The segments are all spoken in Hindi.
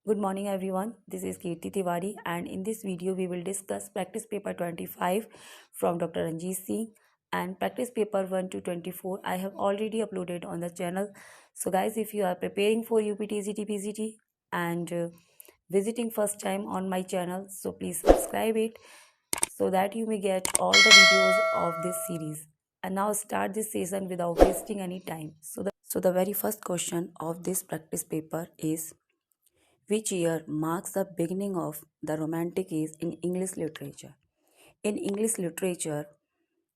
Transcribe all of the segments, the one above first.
Good morning everyone. This is Kirti Tiwari and in this video we will discuss practice paper 25 from Dr. Ranjit Singh and practice paper 1 to 24 I have already uploaded on the channel. So guys, if you are preparing for UPTCT TPCT and visiting first time on my channel, so please subscribe it so that you may get all the videos of this series. And now start this session without wasting any time. So the very first question of this practice paper is, which year marks the beginning of the Romantic age in English literature? In English literature,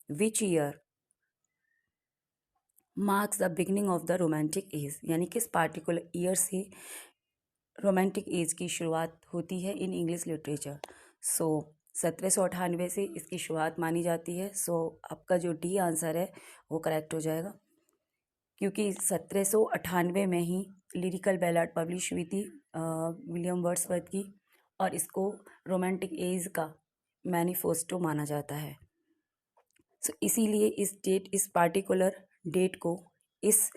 which year marks the beginning of the Romantic age? यानी किस पार्टिकुलर ईयर से रोमांटिक एज की शुरुआत होती है इन इंग्लिश लिटरेचर? 1798 से इसकी शुरुआत मानी जाती है. आपका जो डी आंसर है वो करेक्ट हो जाएगा, क्योंकि 1798 में ही लिरिकल बैलाड पब्लिश हुई थी विलियम वर्ड्सवर्थ की, और इसको रोमांटिक एज का मैनिफेस्टो माना जाता है. इसीलिए इस पार्टिकुलर डेट को इस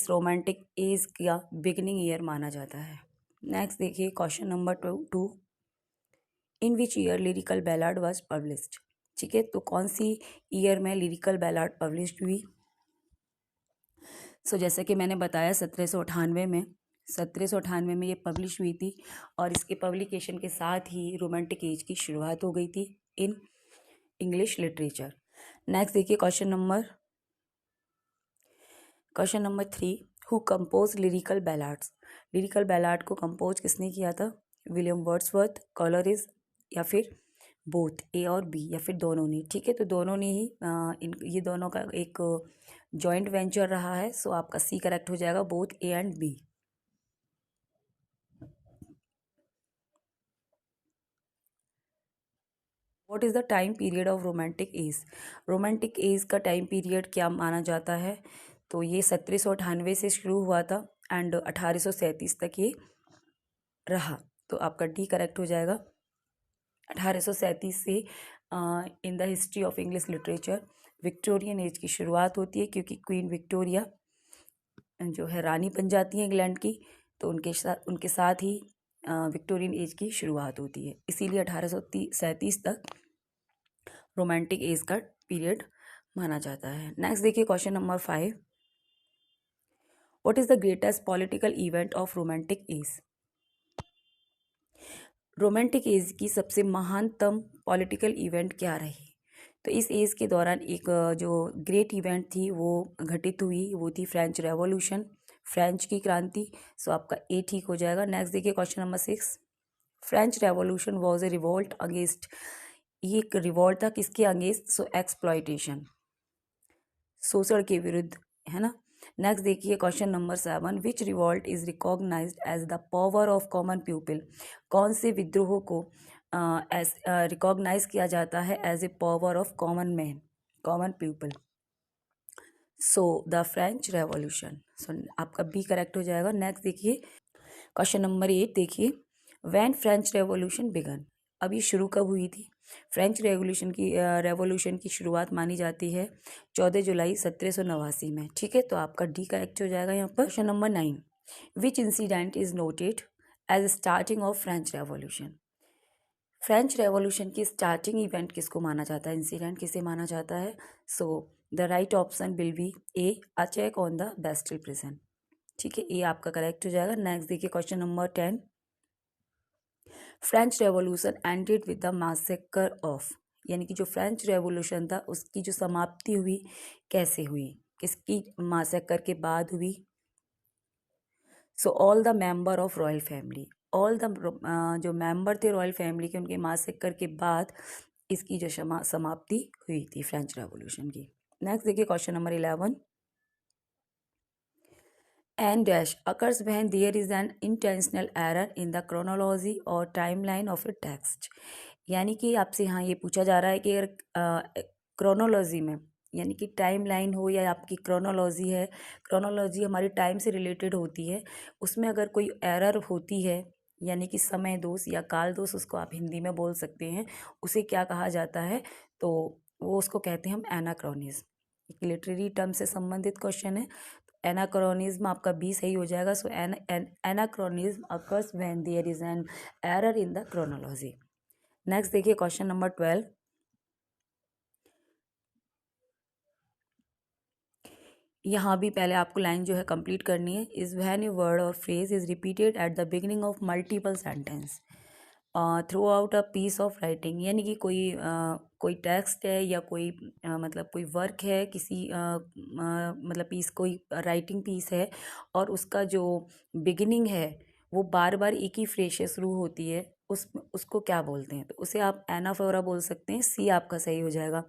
रोमांटिक एज का बिगनिंग ईयर माना जाता है. नेक्स्ट देखिए question number 2. In which year lyrical ballad was published? ठीक है, तो कौन सी ईयर में लिरिकल बैलाड पब्लिश हुई? जैसे कि मैंने बताया 1798 में ये पब्लिश हुई थी, और इसके पब्लिकेशन के साथ ही रोमांटिक एज की शुरुआत हो गई थी इन इंग्लिश लिटरेचर. नेक्स्ट देखिए question number 3. Who compose lyrical ballads? Lyrical ballad को कंपोज किसने किया था? विलियम वर्ड्सवर्थ, कॉलरिज, या फिर बोथ, ए और बी, या फिर दोनों ने. ठीक है, तो दोनों ने ही ये दोनों का एक जॉइंट वेंचर रहा है. आपका सी करेक्ट हो जाएगा, both A and B. What is the time period of romantic age? Romantic age का टाइम पीरियड क्या माना जाता है? तो ये 1798 से शुरू हुआ था एंड 1837 तक ये रहा. तो आपका डी करेक्ट हो जाएगा. 1837 से in the history of English literature Victorian age की शुरुआत होती है, क्योंकि क्वीन विक्टोरिया जो है रानी बन जाती है इंग्लैंड की, तो उनके साथ ही विक्टोरियन एज की शुरुआत होती है. इसीलिए 1837 तक रोमांटिक एज का पीरियड माना जाता है. नेक्स्ट देखिए question number 5. What is the greatest political event of romantic age? Romantic as की सबसे महानतम पॉलिटिकल इवेंट क्या रही? तो इस एज के दौरान एक जो ग्रेट इवेंट थी वो घटित हुई, वो थी फ्रेंच रेवोल्यूशन, फ्रेंच की क्रांति. आपका ए ठीक हो जाएगा. नेक्स्ट देखिए question number 6. French revolution was a revolt against, ये एक रिवोल्ट था किसके अगेंस्ट? एक्सप्लॉयटेशन, शोषण के विरुद्ध, है ना. नेक्स्ट देखिए question number 7. Which revolt is recognized as the power of common people? कौन से विद्रोह को रिकॉग्नाइज किया जाता है as a power of common man, common people? The French revolution. आपका बी करेक्ट हो जाएगा. नेक्स्ट देखिए क्वेश्चन नंबर 8. देखिए व्हेन फ्रेंच रेवोल्यूशन बिगन? अब ये शुरू कब हुई थी? फ्रेंच रेवोल्यूशन की शुरुआत मानी जाती है 14 जुलाई 1789 में. ठीक है, तो आपका डी करेक्ट हो जाएगा यहाँ पर. Question number 9. Which incident is noted as starting of French revolution? French revolution की स्टार्टिंग इवेंट किसको माना जाता है, इंसिडेंट किसे माना जाता है? The right option will be A, attack on the Bastille prison. ठीक है, ये आपका करेक्ट हो जाएगा. नेक्स्ट देखिए question number 10. French revolution ended with the massacre of, यानी कि जो फ्रेंच रेवोल्यूशन था उसकी जो समाप्ति हुई कैसे हुई, किसकी मैसेकर के बाद हुई? All the member of royal family, all the जो मेंबर थे रॉयल फैमिली के, उनके मैसेकर के बाद इसकी जो समाप्ति हुई थी फ्रेंच रेवोल्यूशन की. नेक्स्ट देखिए question number 11. An dash occurs when there is an intentional error in the chronology or timeline of a text. यानी कि आपसे यहाँ ये पूछा जा रहा है कि अगर क्रोनोलॉजी में, यानी कि टाइम लाइन हो या आपकी क्रोनोलॉजी है, क्रोनोलॉजी हमारी टाइम से रिलेटेड होती है, उसमें अगर कोई एरर होती है, यानी कि समय दोष या काल दोष, उसको आप हिंदी में बोल सकते हैं, उसे क्या कहा जाता है? तो वो उसको कहते हैं हम एनाक्रोनिज्म. एक लिटरेरी टर्म से संबंधित क्वेश्चन है. एनाक्रोनिज्म आपका बी सही हो जाएगा. So anachronism occurs when there is an error in the chronology. Next देखिए क्वेश्चन नंबर 12. यहाँ भी पहले आपको लाइन जो है कंप्लीट करनी है. इज व्हेन ए वर्ड और phrase is repeated at the beginning of multiple sentence throughout a piece of writing. यानी कि कोई टेक्स्ट है या कोई मतलब कोई वर्क है किसी मतलब पीस, कोई राइटिंग पीस है और उसका जो बिगिनिंग है वो बार बार एक ही फ्रेज से शुरू होती है, उसको क्या बोलते हैं? तो उसे आप एनाफोरा बोल सकते हैं. सी आपका सही हो जाएगा.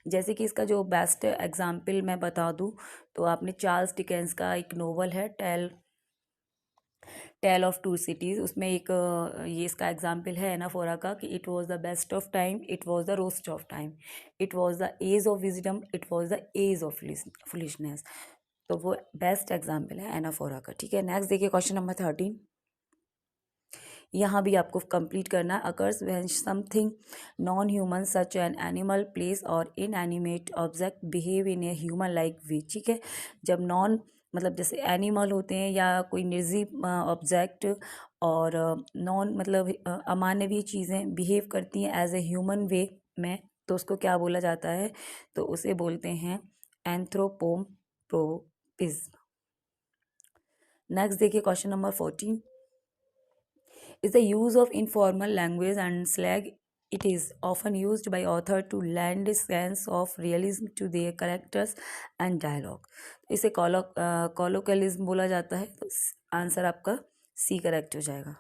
जैसे कि इसका जो बेस्ट एग्जाम्पल मैं बता दूं तो आपने चार्ल्स डिकेंस का एक नोवेल है टेल ऑफ टू सिटीज़, उसमें एक ये इसका एग्जाम्पल है एनाफोरा का कि it was the best of time, it was the worst of time, it was the age of wisdom, it was the age of foolishness. तो वो बेस्ट एग्जाम्पल है एनाफोरा का. ठीक है, नेक्स्ट देखिए क्वेश्चन नंबर 13. यहाँ भी आपको कंप्लीट करना है. Occurs when something non human such an animal, place और inanimate object behave in a human like way. ठीक है, जब नॉन मतलब जैसे एनिमल होते हैं या कोई निर्जीव ऑब्जेक्ट और नॉन मतलब अमानवीय चीज़ें बिहेव करती हैं एज ए ह्यूमन वे में, तो उसको क्या बोला जाता है? तो उसे बोलते हैं एंथ्रोपोमोर्फिज्म. नेक्स्ट देखिए question number 14. is the use of informal language and slang. It is often used by author to lend a sense of realism to their characters and dialogue. इसे कॉलोकलिज्म बोला जाता है. तो आंसर आपका सी करेक्ट हो जाएगा.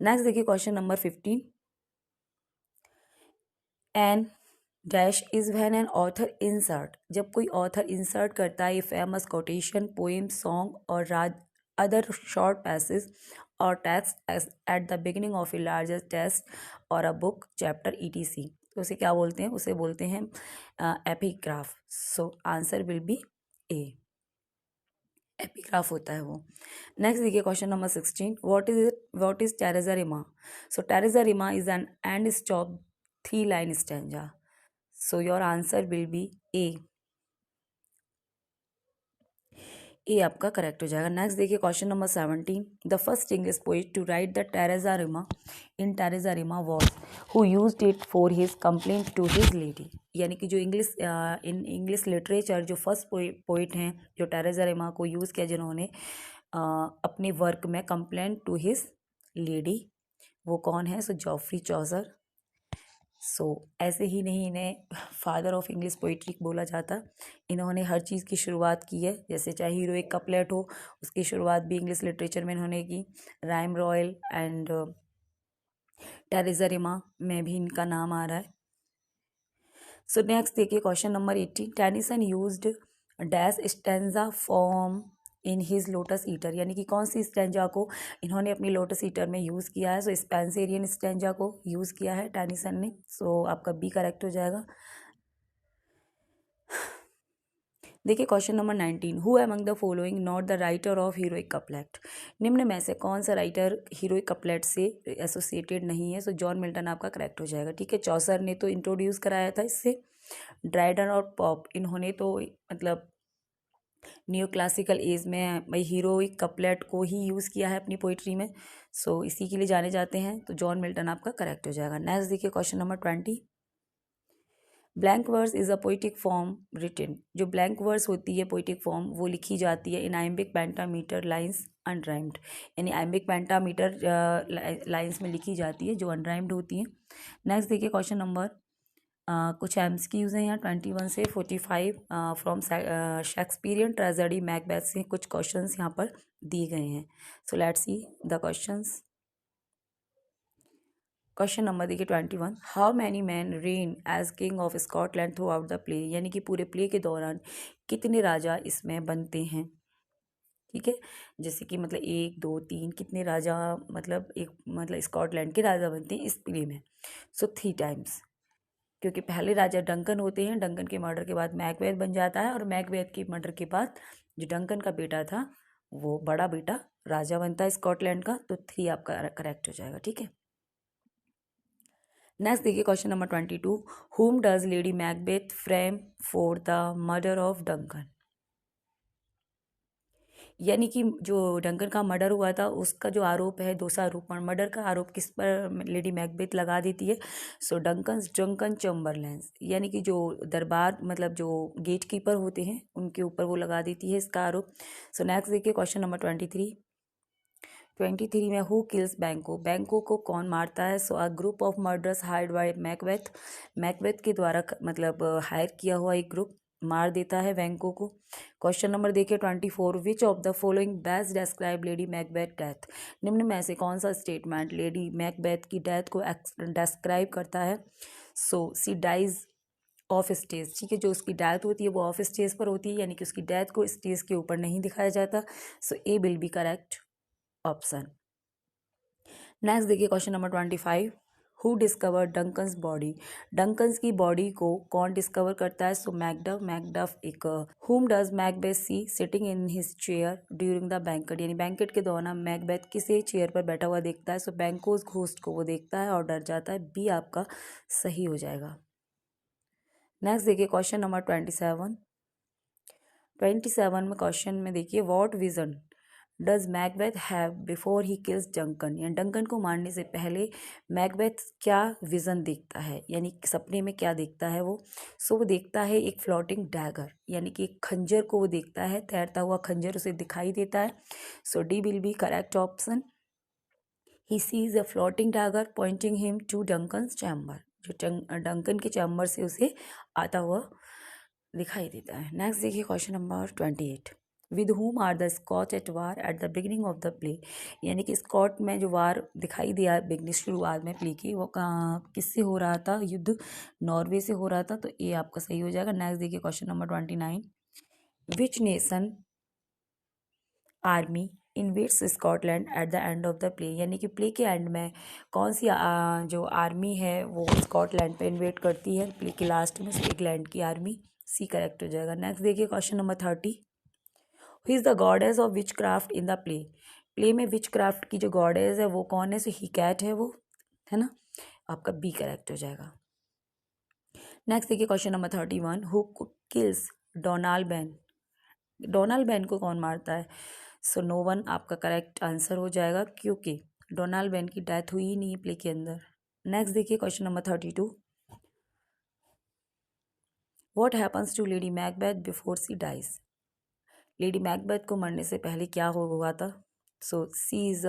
नेक्स्ट देखिए question number 15. An dash is when an author insert. जब कोई ऑथर इंसर्ट करता है फेमस कोटेशन, पोएम, सॉन्ग और अदर शॉर्ट पैसेज और text at the beginning of a larger text और अ बुक चैप्टर ईटीसी. तो उसे क्या बोलते हैं? उसे बोलते हैं epigraph. So answer will be A, epigraph होता है वो. नेक्स्ट देखिए question number 16. What is terza rima? So terza rima is an end stop 3-line stanza. So your answer will be A. A आपका करेक्ट हो जाएगा. नेक्स्ट देखिए question number 17. The first English poet to write the terza rima in terza rima was who used it for his complaint to his lady. यानी कि जो इंग्लिश लिटरेचर जो फर्स्ट पोइट हैं जो टेरेसा रिमा को यूज़ किया जिन्होंने अपने वर्क में कंप्लेंट टू हिज लेडी, वो कौन है? सो जॉफ्री चॉजर. सो ऐसे ही नहीं इन्हें फादर ऑफ इंग्लिश पोइट्री बोला जाता. इन्होंने हर चीज़ की शुरुआत की है. जैसे चाहे हीरोइक कपलेट हो, उसकी शुरुआत भी इंग्लिश लिटरेचर में इन्होंने की. Rhyme royal and Teresa Rima में भी इनका नाम आ रहा है. सो नेक्स्ट देखिए question number 18. Tennyson used dash stanza form in his lotus eater. यानी कि कौन सी स्टेंजा को इन्होंने अपनी लोटस ईटर में यूज़ किया है? सो स्पेंसेरियन स्टेंजा को यूज़ किया है टेनिसन ने. सो आपका बी करेक्ट हो जाएगा. देखिए question number 19. Who among the following not the writer of heroic couplet. निम्न में से कौन सा राइटर हीरोइक कपलेट से एसोसिएटेड नहीं है? सो जॉन मिल्टन आपका करेक्ट हो जाएगा. ठीक है, चौसर ने तो इंट्रोड्यूस कराया था इससे. ड्राइडन और पॉप इन्होंने तो मतलब न्यू क्लासिकल एज में भाई हीरोइक कपलेट को ही यूज़ किया है अपनी पोइट्री में. सो इसी के लिए जाने जाते हैं. तो जॉन मिल्टन आपका करेक्ट हो जाएगा. नेक्स्ट देखिए question number 20. Blank verse is a poetic form written. जो ब्लैंक वर्स होती है पोइटिक फॉर्म वो लिखी जाती है in iambic pentameter lines unrhymed. यानी आइम्बिक पेंटामीटर लाइन्स में लिखी जाती है जो अनराइम्ड होती हैं. नेक्स्ट देखिए क्वेश्चन नंबर कुछ एमसीक्यूज़ हैं यहाँ 21 से 45 फ्रॉम शेक्सपियरियन ट्रेजेडी मैकबेथ से कुछ क्वेश्चंस यहाँ पर दिए गए हैं. So let's see the questions. Question number देखिए 21. How many man reign as king of Scotland throughout the play. यानी कि पूरे प्ले के दौरान कितने राजा इसमें बनते हैं? ठीक है, जैसे कि मतलब 1 2 3 कितने राजा मतलब एक मतलब स्कॉटलैंड के राजा बनते हैं इस प्ले में? सो 3 टाइम्स. क्योंकि पहले राजा डंकन होते हैं. डंकन के मर्डर के बाद मैकबेथ बन जाता है और मैकबेथ के मर्डर के बाद जो डंकन का बेटा था वो बड़ा बेटा राजा बनता है स्कॉटलैंड का. तो 3 आपका करेक्ट हो जाएगा. ठीक है, नेक्स्ट देखिए क्वेश्चन नंबर 22. हुम does lady Macbeth frame for the murder of Duncan. यानी कि जो डंकन का मर्डर हुआ था उसका जो आरोप है, दोषारोपण, मर्डर का आरोप किस पर लेडी मैकबेथ लगा देती है? सो डंकन चैम्बरलेन, यानी कि जो दरबार मतलब जो गेट कीपर होते हैं उनके ऊपर वो लगा देती है इसका आरोप। सो नेक्स्ट देखिए क्वेश्चन नंबर 23 में हु किल्स बैंको, बैंको को कौन मारता है? So a group of murders hired by Macbeth, Macbeth के द्वारा मतलब हायर किया हुआ एक ग्रुप मार देता है बैंको को। क्वेश्चन नंबर देखिए 24, विच of the following best describe lady Macbeth death, निम्न में से कौन सा स्टेटमेंट लेडी मैकबेथ की डेथ को डिस्क्राइब करता है? So C dies of stage, ठीक है, जो उसकी डेथ होती है वो ऑफ स्टेज पर होती है, यानी कि उसकी डेथ को स्टेज के ऊपर नहीं दिखाया जाता। So A will be correct option. Next देखिए question number 25, who discover Duncan's body, Duncan's की बॉडी को कौन डिस्कवर करता है? सो मैकडफ, मैकडफ एक whom does Macbeth see sitting in his chair during the banquet, यानी बैंकेट के दौरान मैकबेथ किसे चेयर पर बैठा हुआ देखता है? सो बैंकोज घोस्ट को वो देखता है और डर जाता है। बी आपका सही हो जाएगा। नेक्स्ट देखिए क्वेश्चन नंबर 27 में क्वेश्चन में देखिए what vision does Macbeth have before he kills Duncan, यानी डंकन को मारने से पहले मैकबेथ क्या विजन देखता है, यानी सपने में क्या देखता है वो? सो वो देखता है एक फ्लोटिंग डैगर, यानी कि एक खंजर को वो देखता है, तैरता हुआ खंजर उसे दिखाई देता है। So D will be correct option. He sees a floating dagger pointing him to Duncan's chamber, जो डंकन के चैम्बर से उसे आता हुआ दिखाई देता है। नेक्स्ट देखिए question number 28, with whom are the Scotch at war at the beginning of the play, यानी कि स्कॉट में जो वार दिखाई दिया बिगनिंग शुरुआत में प्ले की, वो किससे हो रहा था? युद्ध नॉर्वे से हो रहा था। तो ये आपका सही हो जाएगा। नेक्स्ट देखिए question number 29, which nation army invades Scotland at the end of the play, यानी कि प्ले के एंड में कौन सी जो आर्मी है वो स्कॉटलैंड पे इन्वेट करती है प्ले के लास्ट में? इंग्लैंड की आर्मी। सी करेक्ट हो जाएगा। नेक्स्ट देखिए question number 30, who is the goddess of which craft in the play, play में विच क्राफ्ट की जो गॉडेस है वो कौन है? सो ही कैट है वो, है ना, आपका बी करेक्ट हो जाएगा। नेक्स्ट देखिए question number 31, who kills Donald ban, Donald ban को कौन मारता है? सो नो वन आपका करेक्ट आंसर हो जाएगा, क्योंकि डोनाल्ड बैन की डेथ हुई ही नहीं प्ले के अंदर। नेक्स्ट देखिए question number 32, what happens to lady Macbeth before she dies, lady Macbeth को मरने से पहले क्या हुआ था? So she is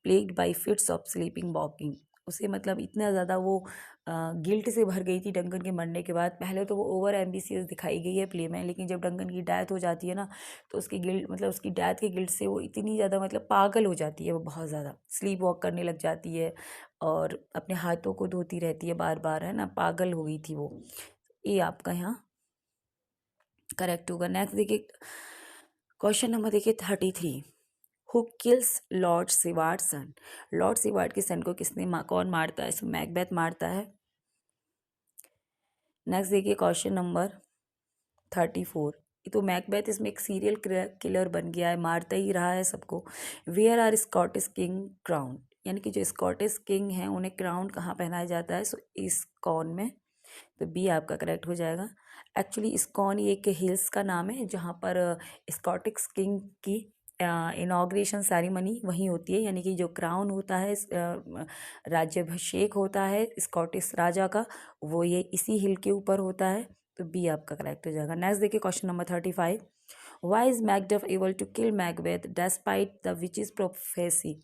plagued by fits of sleeping walking, उसे मतलब इतना ज़्यादा वो गिल्ट से भर गई थी डंकन के मरने के बाद। पहले तो वो ओवर एम्बिशियस दिखाई गई है प्ले में, लेकिन जब डंकन की डेथ हो जाती है ना, तो उसकी गिल्ट मतलब उसकी डेथ के गिल्ट से वो इतनी ज़्यादा मतलब पागल हो जाती है, वो बहुत ज़्यादा स्लीप वॉक करने लग जाती है और अपने हाथों को धोती रहती है बार बार, है ना, पागल हो गई थी वो। ये आपका यहाँ करेक्ट होगा। नेक्स्ट देखिए क्वेश्चन नंबर देखिए 33, who kills Lord Siward son, Lord Siward के सन को कौन मारता है? सो मैकबेथ मारता है। नेक्स्ट देखिए क्वेश्चन नंबर 34, तो मैकबेथ इसमें एक सीरियल किलर बन गया है, मारता ही रहा है सबको। Where are Scottish king crown, यानी कि जो स्कॉटिश किंग हैं उन्हें क्राउन कहाँ पहनाया जाता है? सो इस्कॉन में। तो बी आपका करेक्ट हो जाएगा। एक्चुअली इस्कॉन ये एक हिल्स का नाम है जहाँ पर स्कॉटिश किंग की इनाग्रेशन सेरेमनी वहीं होती है, यानी कि जो क्राउन होता है राज्याभिषेक होता है स्कॉटिश राजा का, वो ये इसी हिल के ऊपर होता है। तो बी आपका करेक्ट हो जाएगा। नेक्स्ट देखिए question number 35, why is Macduff able to kill Macbeth despite the witches prophecy,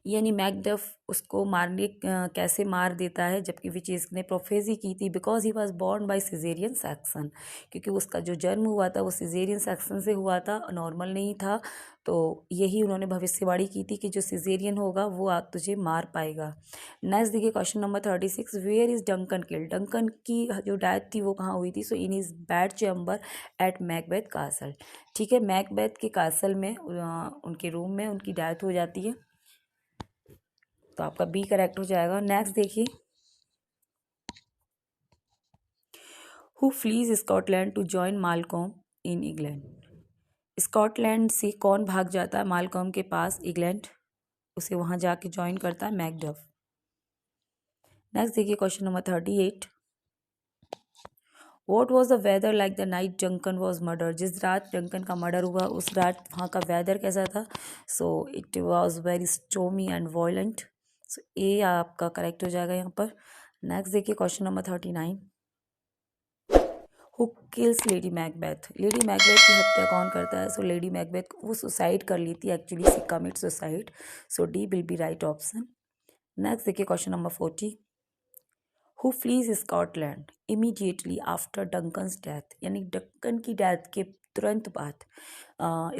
यानी मैकडफ उसको मारने कैसे मार देता है जबकि विचेस ने प्रोफेसी की थी? Because he was born by caesarean section, क्योंकि उसका जो जन्म हुआ था वो सिजेरियन सेक्शन से हुआ था, नॉर्मल नहीं था। तो यही उन्होंने भविष्यवाणी की थी कि जो सिजेरियन होगा वो आप तुझे मार पाएगा। नेक्स्ट देखिए question number 36, where is Duncan killed, Duncan की जो डेथ थी वो कहाँ हुई थी? So in his bed chamber at Macbeth castle, ठीक है, मैकबेथ के कासल में उनके रूम में उनकी डेथ हो जाती है। तो आपका बी करेक्ट हो जाएगा। नेक्स्ट देखिए, who flees Scotland to join Malcolm in England, Scotland से कौन भाग जाता है मालकॉम के पास इंग्लैंड, उसे वहां जाके ज्वाइन करता है मैकडफ। नेक्स्ट देखिए question number 38, what was the weather like the night Duncan was murder, जिस रात डंकन का मर्डर हुआ उस रात वहाँ का वेदर कैसा था? So it was very stormy and violent. So A आपका करेक्ट हो जाएगा यहाँ पर। नेक्स्ट देखिए question number 39। Who kills lady Macbeth, lady Macbeth की हत्या कौन करता है? सो लेडी मैकबेथ वो सुसाइड कर ली थी, actually she commit suicide. So D will be right option. Next देखिए question number 40। Who flees Scotland immediately after Duncan's death, यानी डंकन की डेथ के तुरंत बाद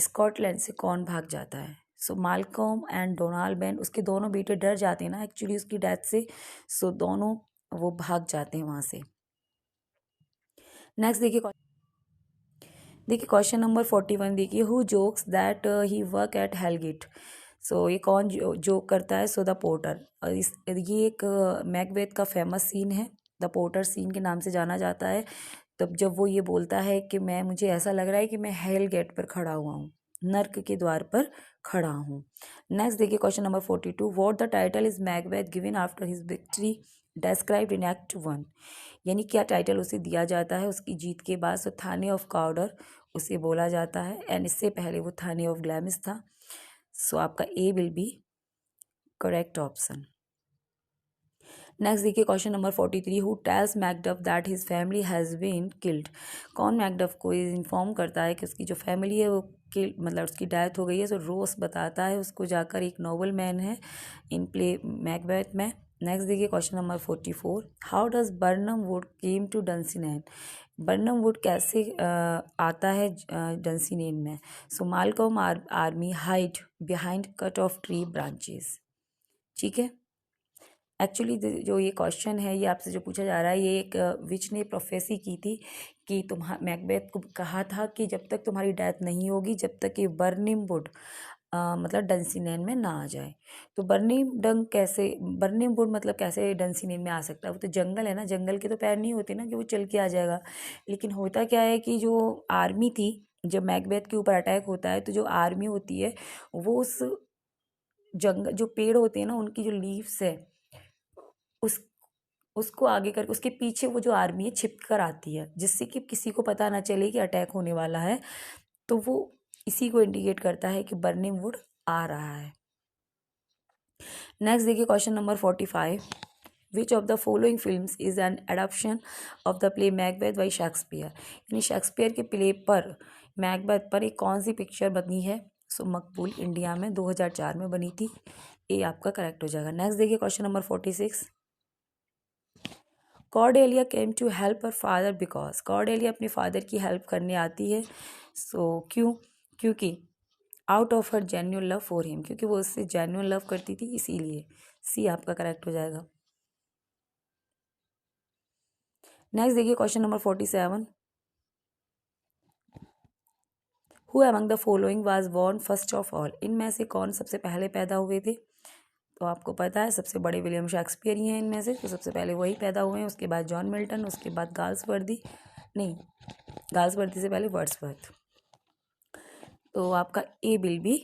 स्कॉटलैंड से कौन भाग जाता है? सो मालकॉम एंड डोनाल्ड बेन, उसके दोनों बेटे डर जाते हैं ना एक्चुअली उसकी डेथ से, सो दोनों वो भाग जाते हैं वहाँ से। नेक्स्ट देखिए क्वेश्चन नंबर 41 देखिए। Who jokes that he work at hell gate, so ये कौन जोक करता है? So the porter. ये एक मैकबेथ का फेमस सीन है, द पोर्टर सीन के नाम से जाना जाता है। तब जब वो ये बोलता है कि मुझे ऐसा लग रहा है कि मैं हेल गेट पर खड़ा हुआ हूँ, नर्क के द्वार पर खड़ा हूँ। नेक्स्ट देखिए question number 42। What the title is Macbeth given after his victory described in act 1, यानी क्या टाइटल उसे दिया जाता है उसकी जीत के बाद? सो थाने ऑफ काउडर उसे बोला जाता है, एंड इससे पहले वो थाने ऑफ ग्लैमिस था। सो आपका A will be correct option. Next देखिए question number 43। Who tells Macduff that his family has been killed, कौन मैकडफ को इन्फॉर्म करता है कि उसकी जो फैमिली है वो मतलब उसकी डेथ हो गई है? सो रोस बताता है उसको जाकर, एक नोबल मैन है इन प्ले मैकबेथ में। नेक्स्ट देखिए question number 44। How does Birnam wood came to Dunsinane, Birnam wood कैसे आता है डंसिनेन में? So Malcolm army hide behind cut off tree branches. ठीक है, एक्चुअली जो ये क्वेश्चन है ये आपसे जो पूछा जा रहा है, ये एक विच ने प्रोफेसी की थी कि मैकबेथ को कहा था कि जब तक तुम्हारी डेथ नहीं होगी, जब तक ये बर्निम वुड मतलब डंसिनेन में ना आ जाए। तो बर्निम वुड मतलब कैसे डंसिनेन में आ सकता है? वो तो जंगल है ना, जंगल के तो पैर नहीं होते ना कि वो चल के आ जाएगा। लेकिन होता क्या है कि जो आर्मी थी, जब मैकबेथ के ऊपर अटैक होता है तो जो आर्मी होती है वो उस जंगल, जो पेड़ होते हैं ना उनकी जो लीव्स है उस उसको आगे कर उसके पीछे वो जो आर्मी है छिप कर आती है, जिससे कि किसी को पता ना चले कि अटैक होने वाला है। तो वो इसी को इंडिकेट करता है कि बर्निंग वुड आ रहा है। नेक्स्ट देखिए question number 45। Which of the following films is an adaption of the play Macbeth by Shakespeare, यानी शेक्सपियर के प्ले पर मैकबेथ पर एक कौन सी पिक्चर बनी है? सो मकबूल इंडिया में 2004 में बनी थी। ये आपका करेक्ट हो जाएगा। नेक्स्ट देखिए question number 46। Cordelia came to help her father because, Cordelia अपने फादर की हेल्प करने आती है। क्यों? क्योंकि out of her genuine love for him, क्योंकि वो उससे जेन्यून लव करती थी, इसीलिए सी आपका करेक्ट हो जाएगा। नेक्स्ट देखिए question number 47। Who among the following was born first of all, इनमें से कौन सबसे पहले पैदा हुए थे? तो आपको पता है सबसे बड़े विलियम शेक्सपियर ही हैं इनमें से, तो सबसे पहले वही पैदा हुए हैं, उसके बाद जॉन मिल्टन, उसके बाद गाल्सवर्दी, नहीं गाल्सवर्दी से पहले वर्ड्सवर्थ। तो आपका A will be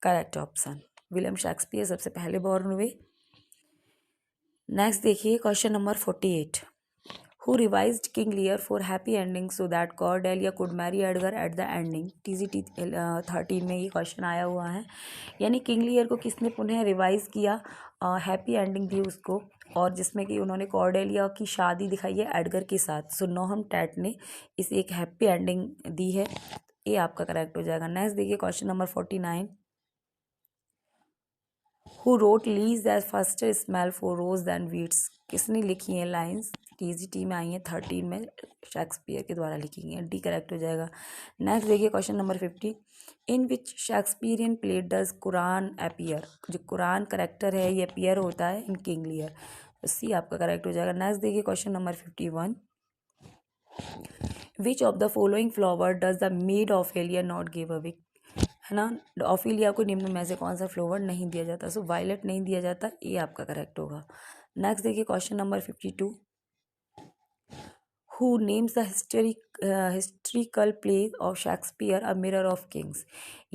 correct option, William Shakespeare सबसे पहले बॉर्न हुए। नेक्स्ट देखिए question number 48। Who revised King Lear for happy ending so that Cordelia could marry Edgar at the ending? TGT 13 में ये क्वेश्चन आया हुआ है, यानी किंग लियर को किसने पुनः रिवाइज किया, हैप्पी एंडिंग दी उसको, और जिसमें कि उन्होंने कॉर्डेलिया की शादी दिखाई है एडगर के साथ। सो नोहम टैट ने इसे एक हैप्पी एंडिंग दी है, ये आपका करेक्ट हो जाएगा। नेक्स्ट देखिए question number 49। Who wrote lies that first smell for rose than wheats, किसने लिखी हैं लाइन्स? TGT में आई हैं 13 में, शेक्सपियर के द्वारा लिखी गई हैं। डी करेक्ट हो जाएगा। नेक्स्ट देखिए question number 50। In which Shakespearean play does Quran appear, जो कुरान करेक्टर है ये अपीयर होता है इन किंग लियर, तो सी आपका करेक्ट हो जाएगा। नेक्स्ट देखिए question number 51। Which of the following flower does the made Ophelia not give away, है ना, ऑफिलिया को निम्न में से कौन सा फ्लावर नहीं दिया जाता? सो वायलेट नहीं दिया जाता, ये आपका करेक्ट होगा। नेक्स्ट देखिए question number 52। Who names the historical place of Shakespeare a mirror of Kings,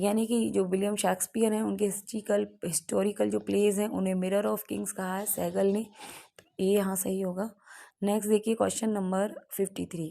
यानी कि जो विलियम शेक्सपियर हैं उनके हिस्टोरिकल जो प्लेस हैं उन्हें मिरर ऑफ किंग्स कहा है सैगल ने, तो ये यहाँ सही होगा। नेक्स्ट देखिए question number 53।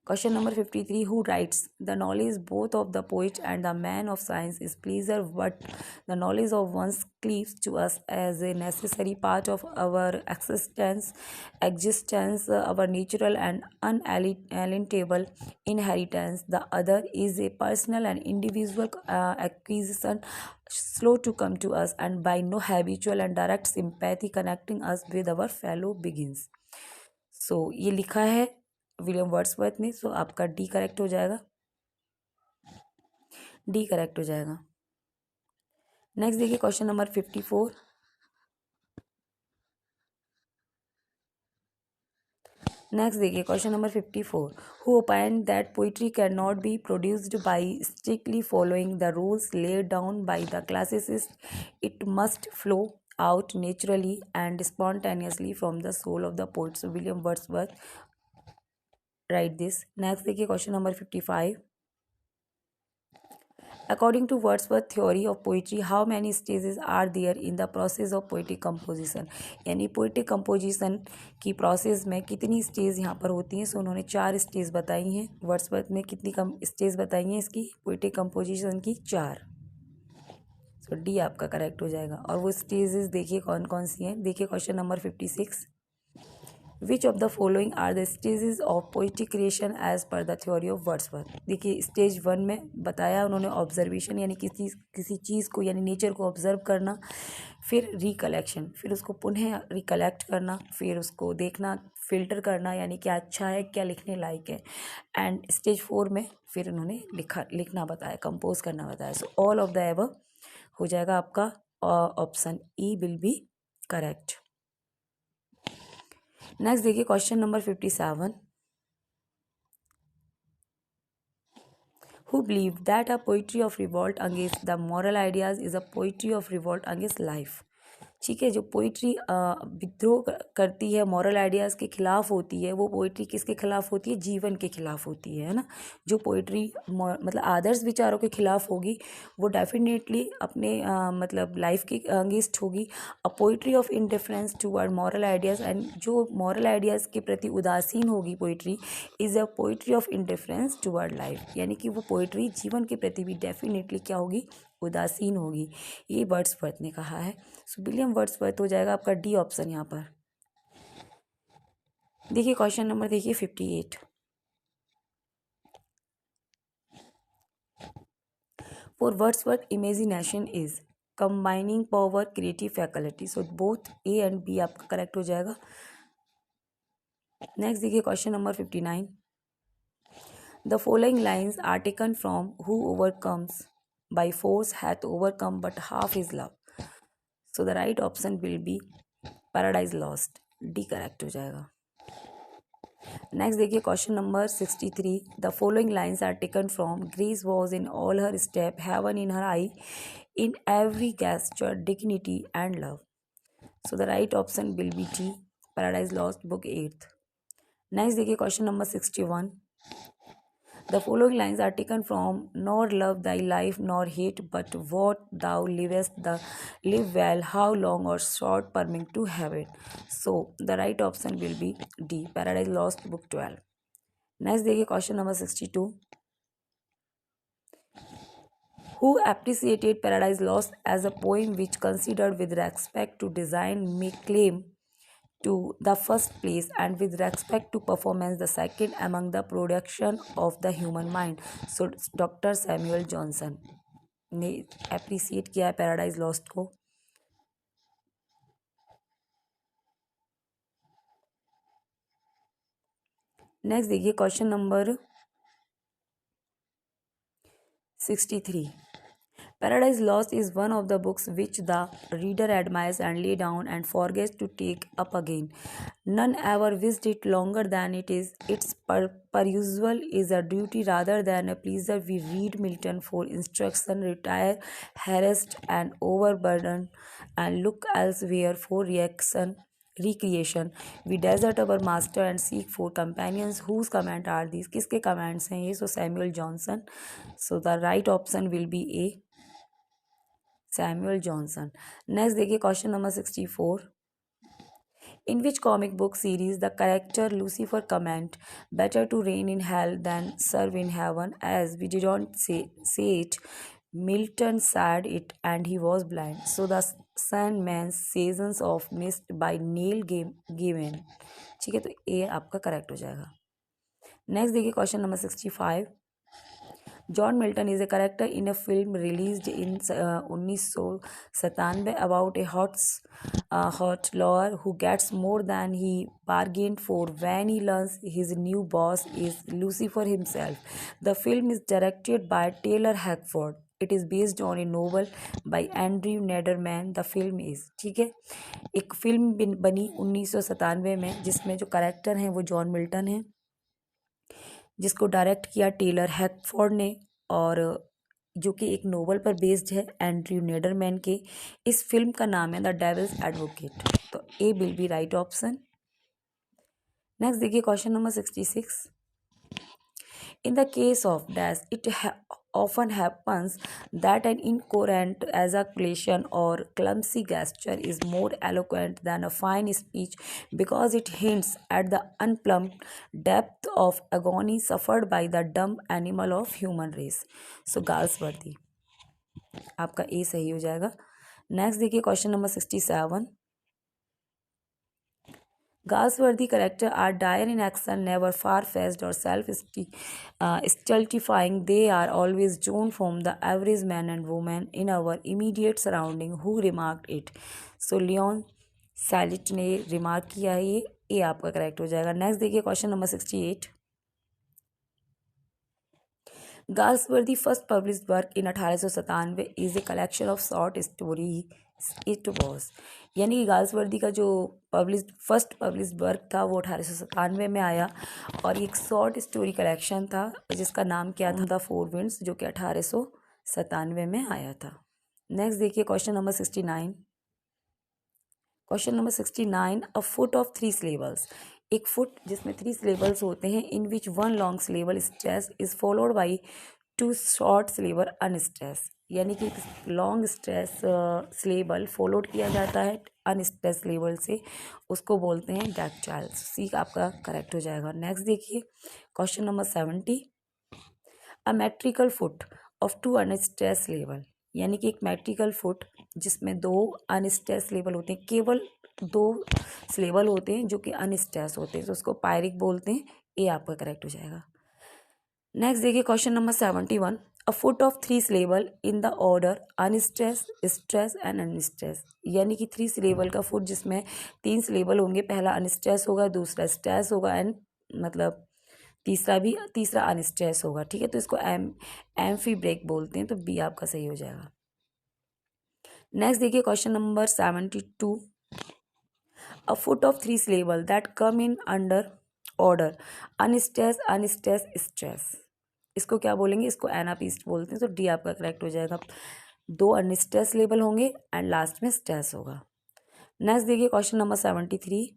Question number 53. Who writes? The knowledge both of the poet and the man of science is pleasure, but the knowledge of one's cleaves to us as a necessary part of our existence, our natural and unalienable inheritance. The other is a personal and individual acquisition, slow to come to us, and by no habitual and direct sympathy connecting us with our fellow beings. सो ये लिखा है विलियम वर्ड्सवर्थ ने। सो आपका डी करेक्ट हो जाएगा, डी करेक्ट हो जाएगा। नेक्स्ट देखिए क्वेश्चन नंबर 54। नेक्स्ट देखिए question number 54। Who ओपाइंड that poetry can not be produced by strictly following the rules laid down by the classicist, it must flow out naturally and spontaneously from the soul of the poet. So William Wordsworth write this. Next देखिए question number 55। According to Wordsworth theory of poetry, how many stages are there in the process of poetic composition? यानी poetic composition की process में कितनी स्टेज यहाँ पर होती हैं? सो उन्होंने 4 स्टेज बताई हैं। वर्ड्सवर्थ ने कितनी कम स्टेज बताई हैं इसकी poetic composition की? 4। सो डी आपका करेक्ट हो जाएगा। और वो स्टेजेस देखिए कौन कौन सी हैं। देखिए question number 56। Which of the following are the stages of poetic creation as per the theory of Wordsworth? देखिए स्टेज 1 में बताया उन्होंने ऑब्जर्वेशन, यानी किसी चीज़ को यानी नेचर को ऑब्जर्व करना, फिर रिकलेक्शन, फिर उसको पुनः रिकलेक्ट करना, फिर उसको देखना, फिल्टर करना, यानी क्या अच्छा है क्या लिखने लायक है, एंड स्टेज 4 में फिर उन्होंने लिखना बताया, कंपोज करना बताया। So all of the above हो जाएगा आपका option E will be correct. Next देखिए question number 57। Who believe that a poetry of revolt against the moral ideas is a poetry of revolt against life? ठीक है, जो पोइट्री विद्रोह करती है, मॉरल आइडियाज़ के खिलाफ होती है, वो पोइट्री किसके खिलाफ होती है? जीवन के खिलाफ होती है ना। जो पोइट्री मतलब आदर्श विचारों के खिलाफ होगी वो डेफिनेटली अपने मतलब लाइफ के अगेंस्ट होगी। अ poetry of indifference toward moral ideas, and जो मॉरल आइडियाज़ के प्रति उदासीन होगी poetry is a poetry of indifference toward life, यानी कि वो पोइट्री जीवन के प्रति भी डेफिनेटली क्या होगी? उदासीन होगी। ये वर्ड्सवर्थ ने कहा है। सो विलियम वर्ड्सवर्थ हो जाएगा आपका डी ऑप्शन यहाँ पर। देखिए क्वेश्चन नंबर देखिए 58। For Wordsworth imagination is combining power creative faculty. So both A and B आपका करेक्ट हो जाएगा। नेक्स्ट देखिए question number 59। The following lines are taken from who overcomes by force hath overcome but half his love. So the right option will be Paradise Lost. D correct हो जाएगा। नेक्स्ट देखिए question number 63। The following lines are taken from grace was in all her step, heaven in her eye, in every gesture dignity and love. So the right option will be D, Paradise Lost, book 8th। Next देखिए question number 61। The following lines are taken from nor love thy life nor hate, but what thou livest, the live well, how long or short permit to have it. So the right option will be D, Paradise Lost, book 12. Next देखिए question number 62. Who appreciated Paradise Lost as a poem which, considered with respect to design, may claim to the first place, and with respect to performance the second among the production of the human mind? So doctor Samuel Johnson ने अप्रिसिएट किया है पैराडाइज लॉस्ट को। नेक्स्ट देखिए question number 63। Paradise Lost is one of the books which the reader admires and lay down and forgets to take up again. None ever wished it longer than it is. Its perusal is a duty rather than a pleasure. We read Milton for instruction, retire harassed and overburdened, and look elsewhere for recreation. We desert our master and seek for companions. Whose command are these? किसके commands हैं ये? So Samuel Johnson. So the right option will be A, Samuel Johnson. Next देखिए question number 64। In which comic book series the character Lucifer comment, better to reign in hell than serve in heaven, as we did not say it, Milton said it and he was blind. So the Sandman's Seasons of Mist by Neil Gaiman. ठीक है, तो ये आपका करेक्ट हो जाएगा। नेक्स्ट देखिए question number 65। John Milton is a character in a film released in 1997 about a hot lawyer who gets more than he bargained for when he learns his new boss is Lucifer himself. The film is directed by Taylor Hackford. It is based on a novel by Andrew Neiderman. The film is, ठीक है, एक फिल्म बनी 1997 में जिसमें जो कैरेक्टर हैं वो जॉन मिल्टन है, जिसको डायरेक्ट किया टेलर हैकफोर्ड ने, और जो कि एक नोवेल पर बेस्ड है एंड्रयू नेडरमैन के। इस फिल्म का नाम है द डेविल्स एडवोकेट। तो A will be right option. Next देखिए question number 66। In the case of dash, it often happens that an incoherent ejaculation or clumsy gesture is more eloquent than a fine speech because it hints at the unplumbed depth of agony suffered by the dumb animal of human race. So Galsworthy, आपका ए सही हो जाएगा। नेक्स्ट देखिए question number 67। Galsworthy characters are dire in action, never far-fetched or self-stultifying. They are always drawn from the average man and woman in our immediate surrounding who remarked it. So Leon Salit ने रिमार्क किया है, ये आपका करेक्ट हो जाएगा। नेक्स्ट देखिए question number 68। Galsworthy first published work in 1897 is a collection of short stories. It was, यानी कि गाल्सवर्दी का जो फर्स्ट पब्लिश्ड वर्क था वो 1897 में आया, और एक शॉर्ट स्टोरी कलेक्शन था जिसका नाम क्या था, द फोर विंड्स, जो कि 1897 में आया था। नेक्स्ट देखिए question number 69। Question number 69, a foot of 3 syllables, एक फुट जिसमें 3 सिलेबल्स होते हैं, इन विच 1 long syllable stress is followed by 2 short syllable unstress, यानी कि लॉन्ग स्ट्रेस सिलेबल फॉलोड किया जाता है अनस्ट्रेस सिलेबल से, उसको बोलते हैं डैक्टाइल। सी आपका करेक्ट हो जाएगा। नेक्स्ट देखिए question number 70, a metrical foot of 2 unstress syllable, यानी कि एक मेट्रिकल फुट जिसमें 2 अनस्ट्रेस सिलेबल होते हैं, केवल 2 सिलेबल होते हैं जो कि अनस्ट्रेस होते हैं, तो उसको पायरिक बोलते हैं। ये आपका करेक्ट हो जाएगा। नेक्स्ट देखिए question number 71, a foot of 3 syllable in the order unstress, stress and unstress, यानी कि 3 सिलेबल का फुट जिसमें 3 सिलेबल होंगे, पहला अनस्ट्रेस होगा, दूसरा स्ट्रेस होगा, एंड मतलब तीसरा अनस्ट्रेस होगा, ठीक है, तो इसको एम्फी ब्रेक बोलते हैं, तो बी आपका सही हो जाएगा। नेक्स्ट देखिए question number 72, a foot of 3 syllable that come in under order unstress, unstress, stress, इसको क्या बोलेंगे, इसको एनापिस्ट बोलते हैं, तो डी आपका करेक्ट हो जाएगा। 2 अनस्ट्रेस लेबल होंगे एंड लास्ट में स्ट्रेस होगा। नेक्स्ट देखिए question number 73,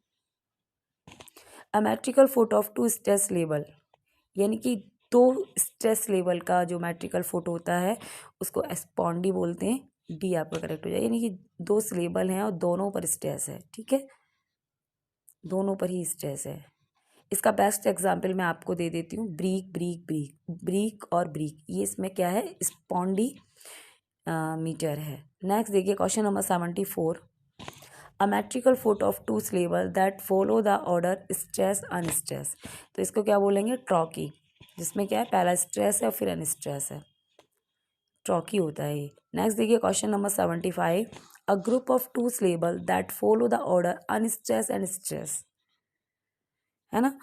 a मैट्रिकल foot of 2 stress label, यानी कि 2 स्ट्रेस लेवल का जो मैट्रिकल फुट होता है उसको एस्पॉन्डी बोलते हैं। डी आपका करेक्ट हो जाएगा, यानी कि 2 सिलेबल हैं और दोनों पर स्ट्रेस है, ठीक है, दोनों पर ही स्ट्रेस है। इसका बेस्ट एग्जाम्पल मैं आपको दे देती हूँ, ब्रीक ब्रीक ब्रीक, ब्रीक और ब्रीक, ये इसमें क्या है, स्पॉन्डी मीटर है। नेक्स्ट देखिए question number 74, a मैट्रिकल foot of 2 syllable that follow the order stress unstress, तो इसको क्या बोलेंगे, ट्रॉकी, जिसमें क्या है, पहला स्ट्रेस है और फिर अनस्ट्रेस है, ट्रॉकी होता है ये। नेक्स्ट देखिए question number 75, a group of 2 syllable that follow the order unstress and stress, है ना,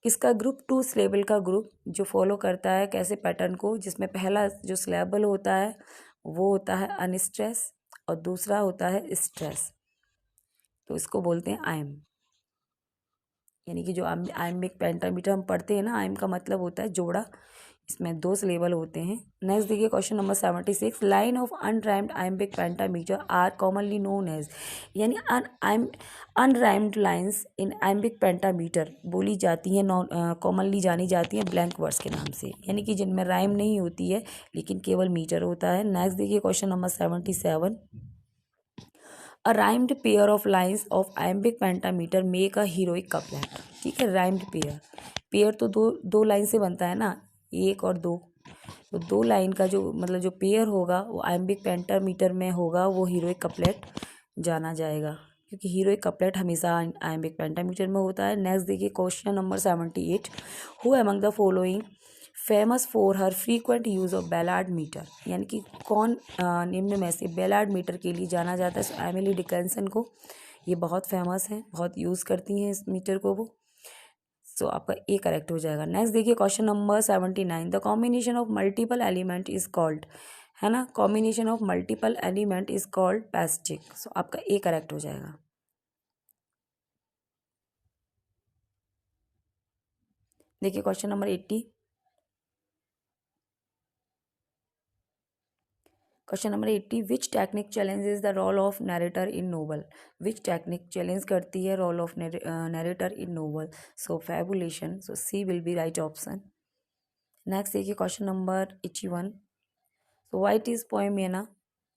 इसका ग्रुप 2 सिलेबल का ग्रुप जो फॉलो करता है कैसे पैटर्न को, जिसमें पहला जो सिलेबल होता है वो होता है अनस्ट्रेस और दूसरा होता है स्ट्रेस, तो इसको बोलते हैं आइम, यानी कि जो आइम्बिक पेंटामीटर हम पढ़ते हैं ना, आइम का मतलब होता है जोड़ा, इसमें 2 सिलेबल होते हैं। नेक्स्ट देखिए question number 76, line of unrhymed iambic pentameter are commonly known as, यानी unrhymed lines in iambic pentameter बोली जाती हैं, कॉमनली जानी जाती हैं ब्लैंक वर्ड्स के नाम से, यानी कि जिनमें राइम नहीं होती है लेकिन केवल मीटर होता है। नेक्स्ट देखिए question number 77, a rhymed pair of lines of iambic pentameter make a heroic couplet. ठीक है, राइम्ड पेयर, पेयर तो दो दो लाइन से बनता है ना, एक और दो, तो दो लाइन का जो मतलब जो पेयर होगा वो आयम्बिक पेंटामीटर में होगा, वो हीरोइक कपलेट जाना जाएगा, क्योंकि हीरोइक कपलेट हमेशा आयम्बिक पेंटामीटर में होता है। नेक्स्ट देखिए question number 78, who among the following famous for her frequent use of ballad meter, यानी कि कौन निम्न में से बेलार्ड मीटर के लिए जाना जाता है। सो एमिली डिकन्सन को, ये बहुत फेमस है, बहुत यूज़ करती हैं इस मीटर को वो। सो आपका ए करेक्ट हो जाएगा। नेक्स्ट देखिए question number 79, the combination of multiple element is called, है ना, combination of multiple element is called pastiche. So आपका ए करेक्ट हो जाएगा। देखिए question number 80, question number 80, which technique challenges the role of narrator in novel. Which technique challenge करती है role of narrator in novel. So fabulation, so C will be right option. Next देखिए question number 81, so white is पोएमियना,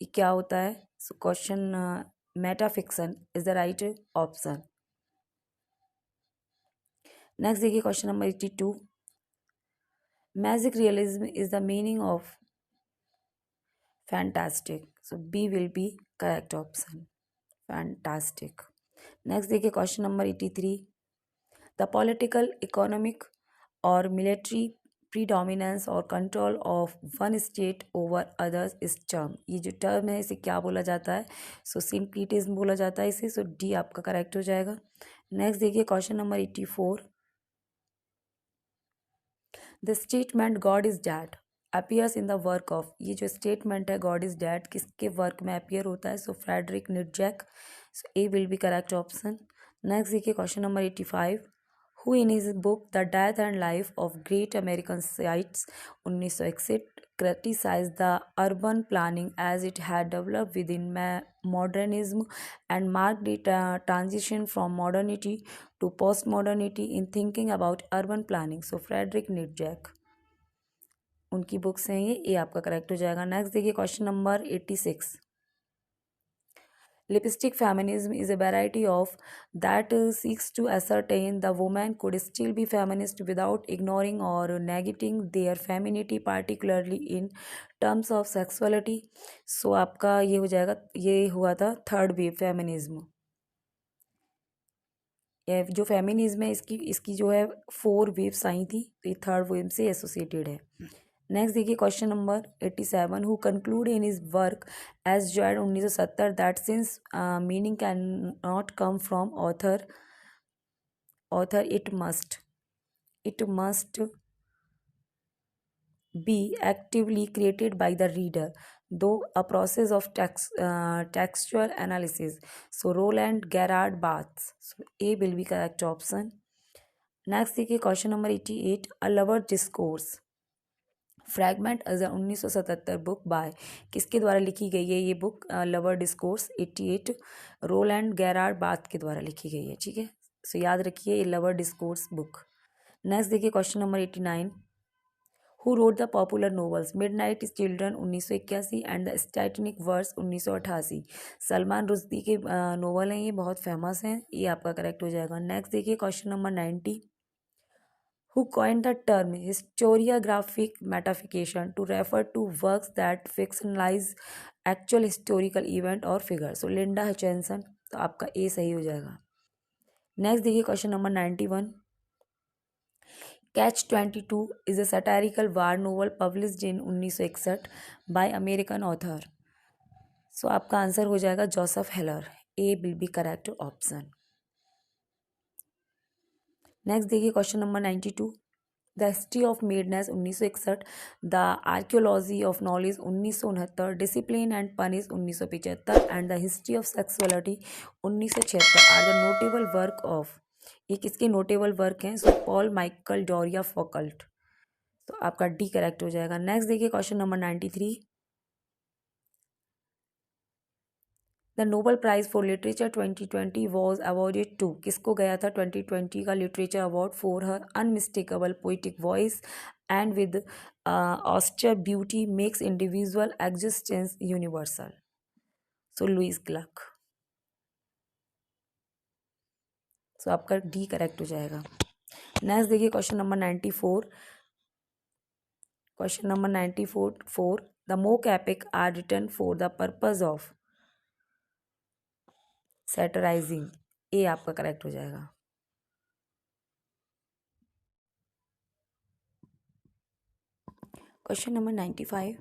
ये क्या होता है। So question metafiction is the right option. Next देखिए question number 82, magic realism is the meaning of fantastic. So B will be correct option, fantastic. Next देखिए question number 83, the political economic और मिलिट्री प्रीडोमिनेंस और control of one state over others is term, ये जो टर्म है इसे क्या बोला जाता है। सो सिंक्रीटिज्म बोला जाता है इसे। सो डी आपका करेक्ट हो जाएगा। नेक्स्ट देखिए question number 84, the statement God is dead appears in the work of, ये जो स्टेटमेंट है गॉड इज डैड किसके वर्क में अपीयर होता है। So Friedrich Nietzsche. So A will be correct option. Next देखिए question number 85, who in his book the death and life of great American cities 1961 criticise the urban planning as it had developed within modernism and mark the transition from modernity to post modernity in thinking about urban planning. So Friedrich Nietzsche, उनकी बुक्स हैं ये आपका करेक्ट हो जाएगा। नेक्स्ट देखिए question number 86, lipstick feminism is a variety of that seeks to ascertain the woman could still be feminist without ignoring or negating their femininity, particularly in terms of sexuality। सो आपका ये हो जाएगा, ये हुआ था थर्ड वेव फेमिनिज्म। ये जो फेमिनिज्म है इसकी इसकी जो है फोर वेव्स आई थी, तो ये थर्ड वेव से एसोसिएटेड है। नेक्स्ट देखिए question number 87, who conclude in his work as जॉइड 1970 that since meaning can not come from author, author it must be actively created by the reader, though a process of textual analysis। So Roland Gerhard Barthes, so A will be correct option। Next देखिए question number 88, a lover discourse fragment as 1977 book by, किसके द्वारा लिखी गई है ये book. Lover discourse 88 Roland Gerard Barthes के द्वारा लिखी गई है। ठीक है, सो याद रखिए ये लवर डिस्कोर्स बुक। नेक्स्ट देखिए question number 89, who wrote the popular novels midnight children 1981 and the titanic verse 1988। Salman Rushdie के नोवेल हैं, ये बहुत फेमस हैं, ये आपका करेक्ट हो जाएगा। नेक्स्ट देखिए question number 90, who coined the term historiographic metafiction to refer to works that fictionalize actual historical event or figure। So Linda Hutcheon, तो आपका ए सही हो जाएगा। नेक्स्ट देखिए question number 91, catch 22 is a satirical war novel published in 1961 by American author. So आपका आंसर हो जाएगा Joseph Heller, A will be correct option. Next देखिए question number 92, the history of madness 1961, the archaeology of knowledge 1969, discipline and punish 1975 and the history of sexuality 1976 are the notable work of, ये किसके नोटेबल वर्क हैं। सो पॉल माइकल डोरिया फॉकल्ट, तो आपका डी करेक्ट हो जाएगा। नेक्स्ट देखिए question number 93, the Nobel prize for literature 2020 was awarded to, किसको गया था 2020 का literature award for her unmistakable poetic voice and with austere beauty makes individual existence universal. So Louise Gluck. So आपका डी करेक्ट हो जाएगा। नेक्स्ट देखिए question number 94। Question number 94 the mock epic are written for the purpose of satirizing. A आपका करेक्ट हो जाएगा। Question number 95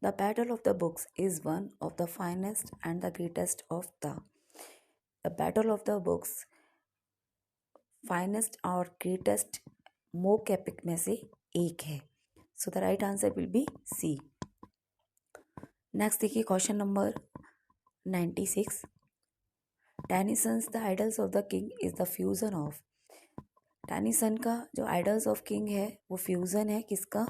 the battle of the books is one of the finest and the greatest of the battle of the books finest और ग्रेटेस्ट मोक एपिक में से एक है। So the right answer will be C. Next देखिए question number 96 Tennyson's the idylls of the king is the fusion of. Tennyson का जो आइडल्स ऑफ किंग है वो फ्यूजन है किसका,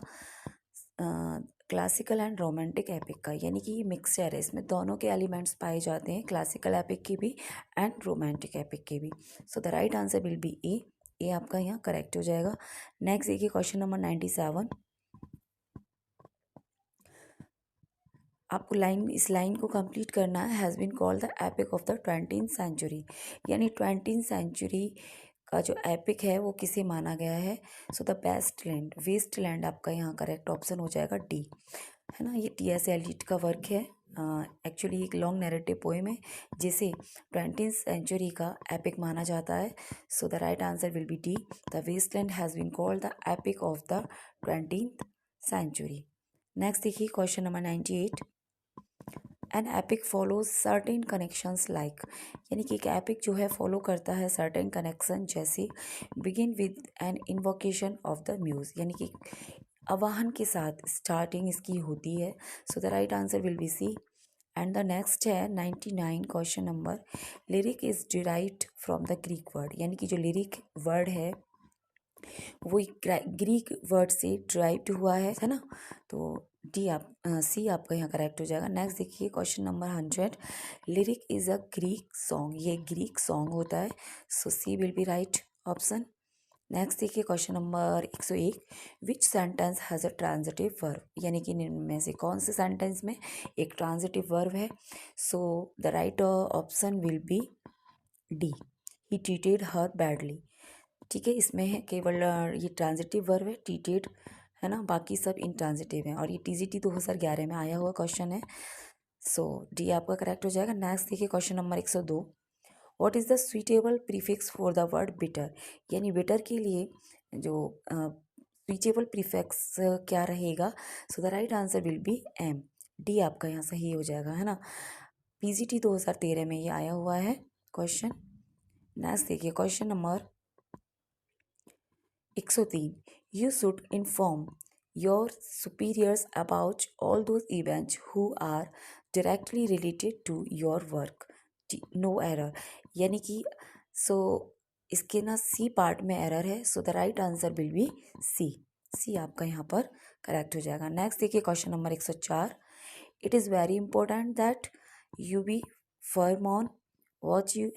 क्लासिकल एंड रोमांटिक एपिक का, यानी कि ये मिक्सचर है, इसमें दोनों के एलिमेंट्स पाए जाते हैं, क्लासिकल एपिक के भी एंड रोमांटिक एपिक के भी। So the right answer will be A. A आपका यहाँ करेक्ट हो जाएगा। नेक्स्ट देखिए क्वेश्चन नंबर 97। आपको इस लाइन को कंप्लीट करना है। Has been called the epic of the 20th century, यानी 20th सेंचुरी का जो एपिक है वो किसे माना गया है। सो द वेस्ट लैंड आपका यहाँ करेक्ट ऑप्शन हो जाएगा डी, है ना। ये टी एस एलियट का वर्क है, एक्चुअली एक लॉन्ग नैरेटिव पोएम है जिसे 20th सेंचुरी का एपिक माना जाता है। So the right answer will be D, the waste land has been called the epic of the 20th century. Next देखिए question number 98 an epic follows certain connections like, यानी कि एक एपिक जो है फॉलो करता है सर्टेन कनेक्शन, जैसे begin with an invocation of the muse, यानी कि आवाहन के साथ स्टार्टिंग इसकी होती है। So the right answer will be C. And the next है 99 question number lyric is derived from the Greek word, यानी कि जो लिरिक वर्ड है वो ग्रीक वर्ड से ड्राइव्ड हुआ है ना। तो डी सी आपका यहाँ करेक्ट हो जाएगा। नेक्स्ट देखिए question number 100 lyric is a Greek song, ये ग्रीक सॉन्ग होता है। So C will be right option. Next देखिए question number 101 which sentence has a transitive verb, यानी कि इनमें से कौन से सेंटेंस में एक ट्रांजिटिव वर्ब है। So the right option will be D, he treated her badly. ठीक है, इसमें है केवल ये ट्रांजिटिव वर्ब है ट्रीटेड, है ना, बाकी सब इंट्रांजिटिव हैं, और ये टीजीटी 2011 में आया हुआ क्वेश्चन है। सो डी आपका करेक्ट हो जाएगा। नेक्स्ट देखिए question number 102 what is the suitable prefix for the word bitter, यानी बिटर के लिए जो सुइटेबल प्रीफिक्स क्या रहेगा। So the right answer will be M. D आपका यहाँ सही हो जाएगा, है ना। पीजीटी 2013 में ये आया हुआ है क्वेश्चन। नेक्स्ट देखिए question number 103 you should inform your superiors about all those events who are directly related to your work, no error, यानी कि इसके ना सी पार्ट में एरर है। So the right answer will be C आपका यहाँ पर करेक्ट हो जाएगा। नेक्स्ट देखिए question number 104 it is very important that you be firm on what you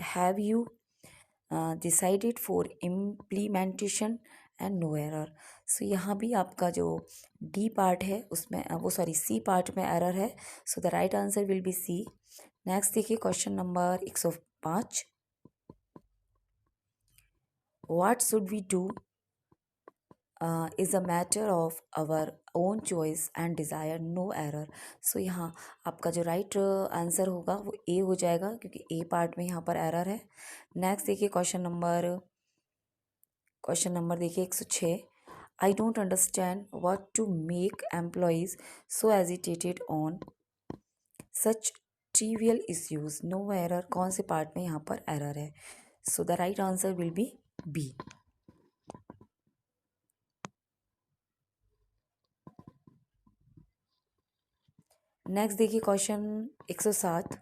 decided for implementation and no error। So यहाँ भी आपका जो डी पार्ट है उसमें सी पार्ट में एरर है। So the right answer will be C. Next देखिए question number 105 what should we do is a matter of our own choice and desire, no error. So यहाँ आपका जो राइट आंसर होगा वो ए हो जाएगा, क्योंकि ए पार्ट में यहाँ पर एरर है। नेक्स्ट देखिए क्वेश्चन नंबर देखिए 106 I don't understand what to make employees so agitated on such trivial issues, no error. कौन से पार्ट में यहाँ पर एरर है। So the right answer will be B. Next देखिए question 107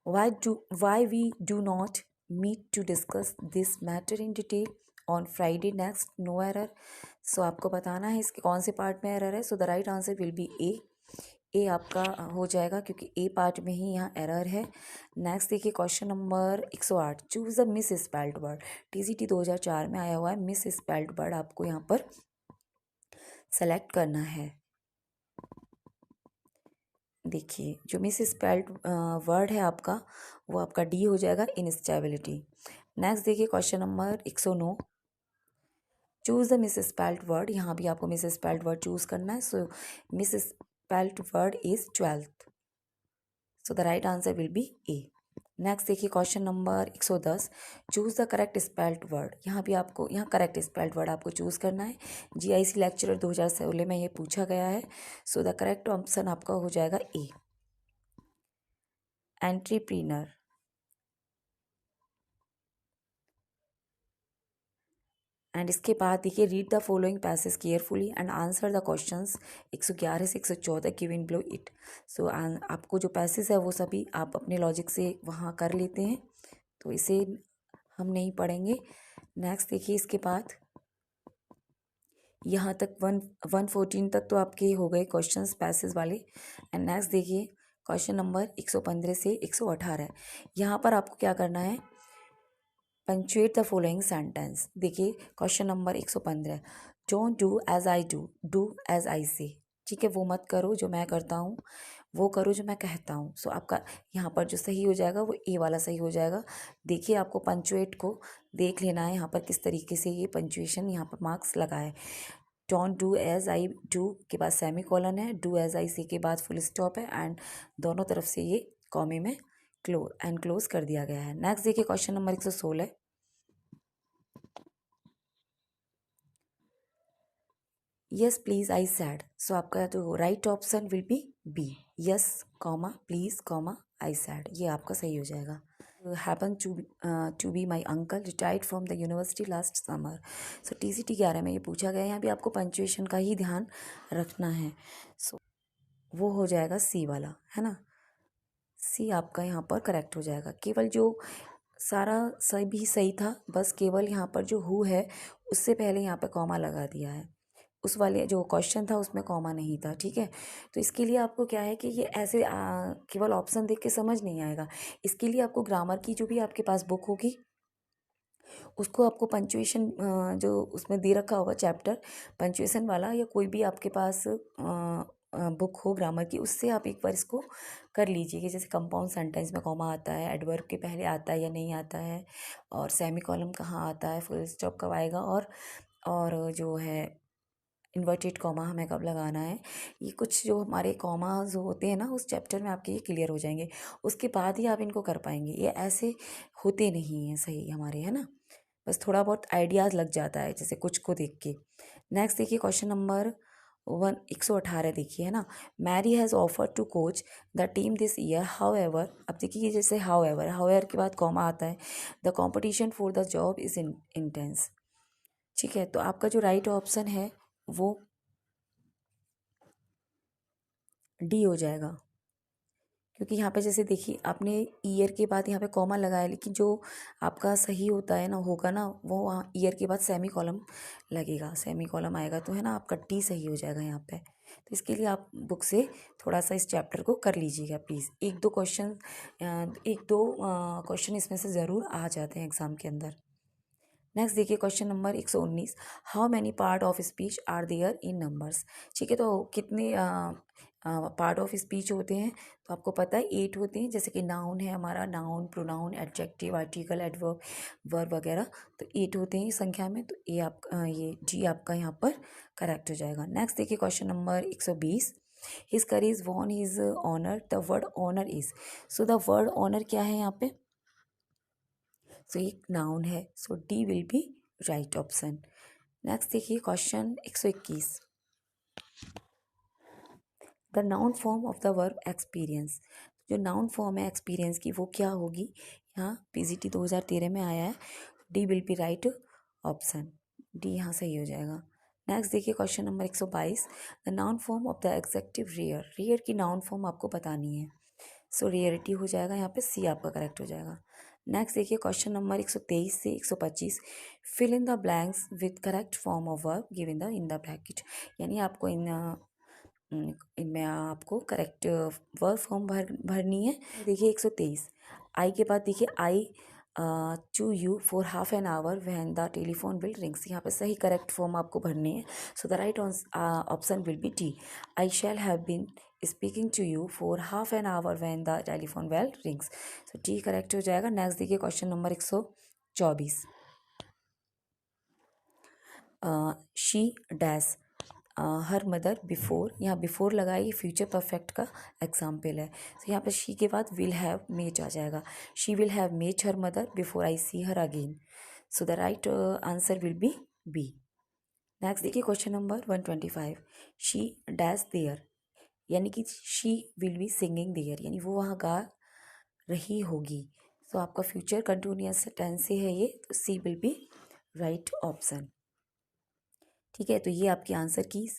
why we do not meet to discuss this matter in detail on Friday next, no error। सो आपको बताना है इसके कौन से पार्ट में एरर है। So the right answer will be A आपका हो जाएगा, क्योंकि ए पार्ट में ही यहाँ एरर है। नेक्स्ट देखिए question number 108 choose the misspelled word, TGT 2004 में आया हुआ है। मिस स्पेल्ड वर्ड आपको यहाँ पर सेलेक्ट करना है। देखिए जो मिस स्पेल्ड वर्ड है आपका, वो आपका डी हो जाएगा, इनस्टेबिलिटी। नेक्स्ट देखिए question number 109, choose the misspelled word. यहाँ भी आपको मिस स्पेल्ड वर्ड चूज करना है। सो misspelled word is 12th, so the right answer will be A. Next देखिए question number 110, choose the correct spelled word. यहाँ भी आपको यहाँ करेक्ट स्पेल्ड वर्ड आपको चूज करना है। जीआईसी लेक्चरर 2016 में ये पूछा गया है। सो द करेक्ट ऑप्शन आपका हो जाएगा ए, एंट्रीप्रीनर। एंड इसके बाद देखिए, read the following passage carefully and answer the questions 111 से 114 गिवन बिलो इट। सो आपको जो पैसेज है वो सभी आप अपने लॉजिक से वहाँ कर लेते हैं, तो इसे हम नहीं पढ़ेंगे। नेक्स्ट देखिए, इसके बाद यहाँ तक 114 तक तो आपके हो गए क्वेश्चंस पैसेज वाले। एंड नेक्स्ट देखिए क्वेश्चन नंबर 115 से 118। यहाँ पर आपको क्या करना है, पंचुएट द फॉलोइंग सेंटेंस। देखिए question number 115, don't do as I do as I say. ठीक है, वो मत करो जो मैं करता हूँ, वो करो जो मैं कहता हूँ। सो आपका यहाँ पर जो सही हो जाएगा वो ए वाला सही हो जाएगा। देखिए आपको पंचुएट को देख लेना है, यहाँ पर किस तरीके से ये पंचुएशन यहाँ पर मार्क्स लगा है। Don't do as I do के बाद सेमी कॉलन है, डू एज आई सी के बाद फुल स्टॉप है, एंड दोनों तरफ से ये कॉमे में क्लोज कर दिया गया है। नेक्स्ट देखिए question number 116, yes please I said. So आपका जो right option will be B, yes comma please comma I said, ये आपका सही हो जाएगा। Happen to be my uncle retired from the university last summer. So TCT 11 में ये पूछा गया है, यहाँ भी आपको पंचुएशन का ही ध्यान रखना है। सो वो हो जाएगा सी वाला, है ना। सी आपका यहाँ पर करेक्ट हो जाएगा। केवल जो सारा सभी सही था, बस केवल यहाँ पर जो हु है उससे पहले यहाँ पे कॉमा लगा दिया है। उस वाले जो क्वेश्चन था उसमें कॉमा नहीं था। ठीक है, तो इसके लिए आपको क्या है कि ये ऐसे केवल ऑप्शन देख के समझ नहीं आएगा। इसके लिए आपको ग्रामर की जो भी आपके पास बुक होगी उसको आपको पंचुएशन जो उसमें दे रखा होगा चैप्टर पंचुएशन वाला, या कोई भी आपके पास बुक हो ग्रामर की, उससे आप एक बार इसको कर लीजिए कि जैसे कंपाउंड सेंटेंस में कॉमा आता है, एडवर्ब के पहले आता है या नहीं आता है, और सेमी कॉलम कहाँ आता है, फुल स्टॉप कब आएगा, और जो है इन्वर्टेड कॉमा हमें कब लगाना है। ये कुछ जो हमारे कॉमाज होते हैं ना उस चैप्टर में आपके ये क्लियर हो जाएंगे, उसके बाद ही आप इनको कर पाएंगे। ये ऐसे होते नहीं हैं सही हमारे, है ना, बस थोड़ा बहुत आइडियाज़ लग जाता है जैसे कुछ को देख के। नेक्स्ट देखिए क्वेश्चन नंबर 118 देखिए, है ना। Mary has offer to coach the team this year however. अब देखिए जैसे हाउ एवर के बाद कॉमा आता है, the competition for the job is intense. ठीक है, तो आपका जो राइट ऑप्शन है वो डी हो जाएगा, क्योंकि यहाँ पे जैसे देखिए आपने ईयर के बाद यहाँ पे कॉमा लगाया, लेकिन जो आपका सही होता है ना होगा ना, वो वहाँ ईयर के बाद सेमी कॉलम लगेगा, सेमी कॉलम आएगा, तो है ना आपका टी सही हो जाएगा यहाँ पे। तो इसके लिए आप बुक से थोड़ा सा इस चैप्टर को कर लीजिएगा प्लीज़। एक दो क्वेश्चन इसमें से ज़रूर आ जाते हैं एग्ज़ाम के अंदर। नेक्स्ट देखिए question number 119, how many part of speech are there in numbers. ठीक है, तो कितने पार्ट ऑफ स्पीच होते हैं, तो आपको पता है 8 होते हैं। जैसे कि नाउन है हमारा, noun, pronoun, adjective, article, adverb, verb वगैरह, तो 8 होते हैं संख्या में। तो ये जी आपका यहाँ पर करेक्ट हो जाएगा। नेक्स्ट देखिए question number 120, his courage won his honour, the word honour is. So the word honour क्या है यहाँ पे, सो एक नाउन है, so D will be right option. Next देखिए question 121, the noun form of the verb experience. जो नाउन फॉर्म है एक्सपीरियंस की वो क्या होगी, यहाँ PGT 2013 में आया है, D will be right option, D यहाँ सही हो जाएगा। नेक्स्ट देखिए question number 122, the noun form of the adjective rare. Rare की नाउन फॉर्म आपको बतानी है, सो रेयरिटी हो जाएगा यहाँ पे, सी आपका करेक्ट हो जाएगा। नेक्स्ट देखिए क्वेश्चन नंबर 123 से 125, fill in the blanks with correct form of verb given in the bracket. यानी आपको इनमें आपको करेक्ट वर्ब फॉर्म भरनी है। देखिए 123, आई के बाद देखिए I to you for half an hour when the telephone bill rings. यहाँ पे सही करेक्ट फॉर्म आपको भरनी है। So the right option will be D, I shall have been speaking to you for half an hour when the telephone bell rings. तो टी करेक्ट हो जाएगा। नेक्स्ट देखिए question number 124। She dash her mother before, यहाँ बिफोर लगाई, फ्यूचर परफेक्ट का एग्जाम्पल है। तो यहाँ पर शी के बाद विल हैव मेट आ जाएगा। She will have met her mother before I see her again. So the right answer will be B. Next देखिए question number 125। She dash there, यानी कि she will be singing there, यानी वो वहाँ गा रही होगी। तो आपका फ्यूचर कंटिन्यूअस टेंस से है ये, तो सी विल बी राइट ऑप्शन। ठीक है, तो ये आपकी आंसर कीज।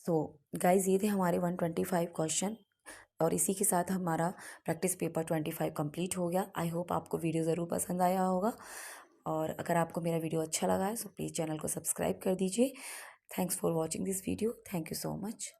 सो गाइज ये थे हमारे 125 क्वेश्चन, और इसी के साथ हमारा प्रैक्टिस पेपर 25 कंप्लीट हो गया। आई होप आपको वीडियो ज़रूर पसंद आया होगा, और अगर आपको मेरा वीडियो अच्छा लगा है तो प्लीज़ चैनल को सब्सक्राइब कर दीजिए। Thanks for watching this video. Thank you so much.